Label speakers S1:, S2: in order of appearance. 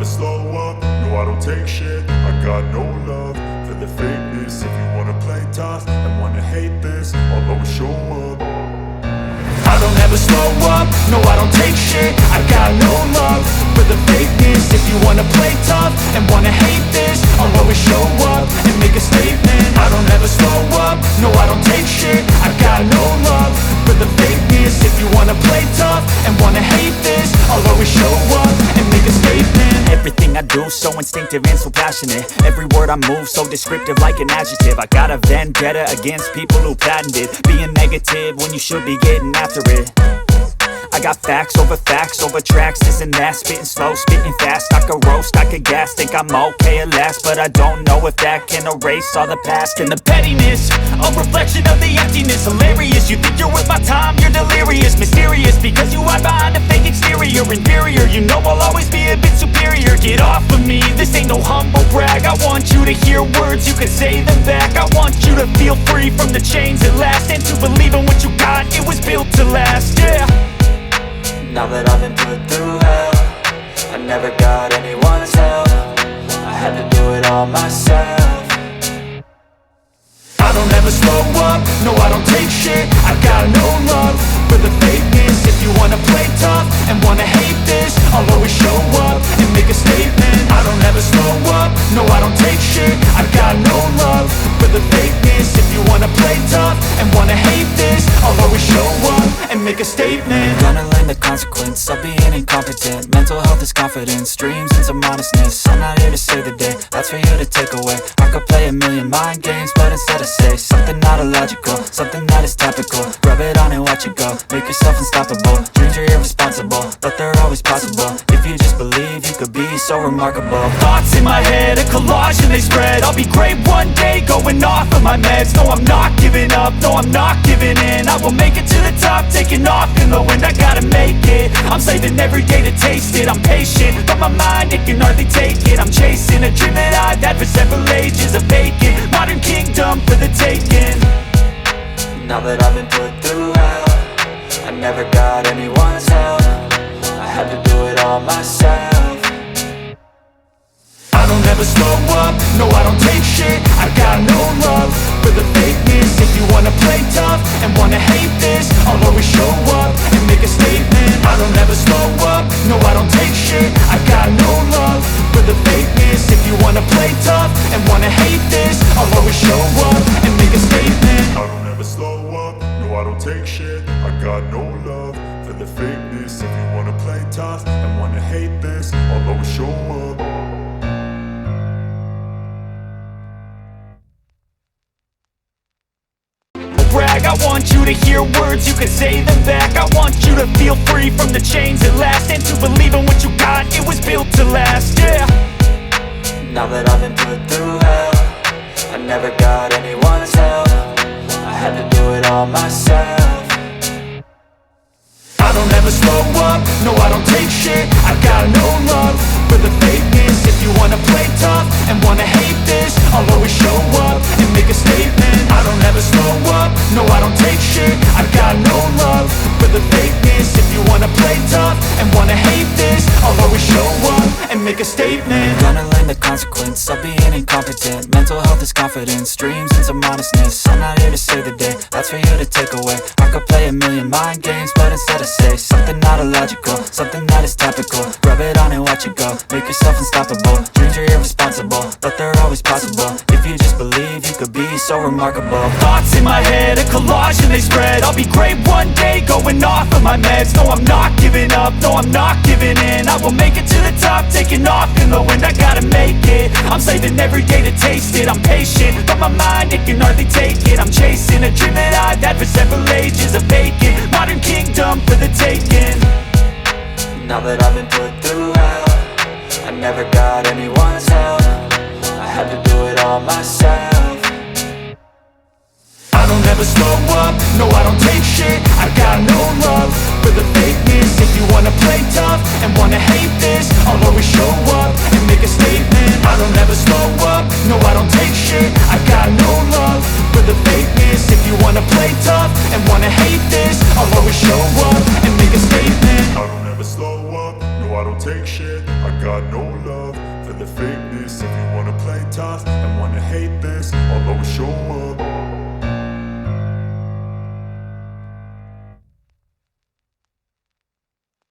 S1: slow up, no I don't take shit. I got no love for the fakeness. If you wanna play tough and wanna hate this, I'll always show up. I don't ever slow up, no I don't take shit. I got no love for the fakeness. If you wanna play tough and wanna hate this, I'll always show up and make a statement. I don't ever slow up, no I don't take shit. I got no love for the fakeness. If you wanna play tough and wanna hate this, I'll always show up and make a statement.
S2: Everything I do so instinctive and so passionate. Every word I move so descriptive like an adjective. I got a vendetta against people who patented being negative when you should be getting after it. I got facts over tracks, this and that. Spitting slow, spitting fast, I could roast, I could gas. Think I'm okay at last, but I don't know if that can erase all the past. And the pettiness, a reflection of the emptiness. Hilarious, you think you're worth my time, you're delirious. Mysterious, because you hide behind a fake exterior. Inferior, you know I'll always be a bit superior. Get off of me, this ain't no humble brag. I want you to hear words, you can say them back. I want you to feel free from the chains at last, and to believe in what you got, it was built to last, yeah.
S3: Now that I've been put through hell, I never got anyone's help. I had to do it all myself.
S1: I don't ever slow up, no I don't take shit. I got no love for the fakeness. If you wanna play tough and wanna hate this, I'll always show up and make a statement. I don't ever slow up, no I don't take shit. I got no love for the fakeness. If you wanna play tough and wanna hate this, I'll always show up and make a statement.
S3: Gonna learn the consequence of being incompetent. Mental health is confidence, dreams and some honestness. I'm not here to save the day, that's for you to take away. I could play a million mind games, but instead I say something not illogical, something that is topical. Rub it on and watch it go, make yourself unstoppable. Dreams are irresponsible, but they're always possible. If you just believe, you could be so remarkable.
S2: Thoughts in my head, a collage and they spread. I'll be great one day, going off of my meds. No, I'm not giving up, no, I'm not giving in. I will make it to the top, taking off in the wind. I gotta make it, I'm saving every day to taste it. I'm patient, but my mind, it can hardly take it. I'm chasing a dream that I've had for several ages. A vacant, modern kingdom for the taking.
S3: Now that I've been put through hell, I never got anyone's help. I had to do it all myself.
S1: I don't ever slow up, no I don't take shit. I got no love for the fakeness. If you wanna play tough and wanna hate this, I'll always show up and make a statement. I don't ever slow up, no I don't take shit. I got no love for the fakeness. If you wanna play tough and wanna hate this, I'll always show up and make a statement. I don't ever slow up, no I don't take shit. I got no love for the fakeness. If you wanna play tough and wanna hate this, I'll always show up.
S2: I want you to hear words, you can say them back. I want you to feel free from the chains at last, and to believe in what you got, it was built to last, yeah.
S3: Now that I've been put through hell, I never got anyone's help. I had to do it all myself.
S1: I don't ever slow up, no I don't take shit. I got no love for the fakeness. If you wanna play tough and wanna hate this, I'll always show up and make a statement. I don't ever slow up, no I don't take shit. I got no love for the fakeness. If you wanna play tough and wanna hate this, I'll always show up and make a statement.
S3: Gonna learn the consequence of being incompetent. Mental health is confidence, dreams and some honestness. I'm not here to save the day, that's for you to take away. I could play a million mind games, but instead I say something not illogical, something that is topical. Rub it on and watch it go, make yourself unstoppable. Dreams are irresponsible, but they're always possible. If you just believe, you could be so remarkable.
S2: Thoughts in my head, a collage and they spread. I'll be great one day, going off of my meds. No, I'm not giving up, no, I'm not giving in. I will make it to the top, taking off in the wind. I gotta make it, I'm saving every day to taste it. I'm patient, but my mind, it can hardly take it. I'm chasing a dream that I've had for several ages. A vacant, modern kingdom for the taking.
S3: Now that I've been put through hell, I never got anyone's help. I had to do it all myself.
S1: I don't ever slow up, no I don't take shit. I got no love for the fakeness. If you wanna play tough and wanna hate this, I'll always show up and make a statement. I don't ever slow up, no I don't take shit. I got no love for the fakeness. If you wanna play tough and wanna hate this, I'll always show up and make a statement. I don't ever slow up, no I don't take shit. I got no no love for the fakeness. If you wanna play tough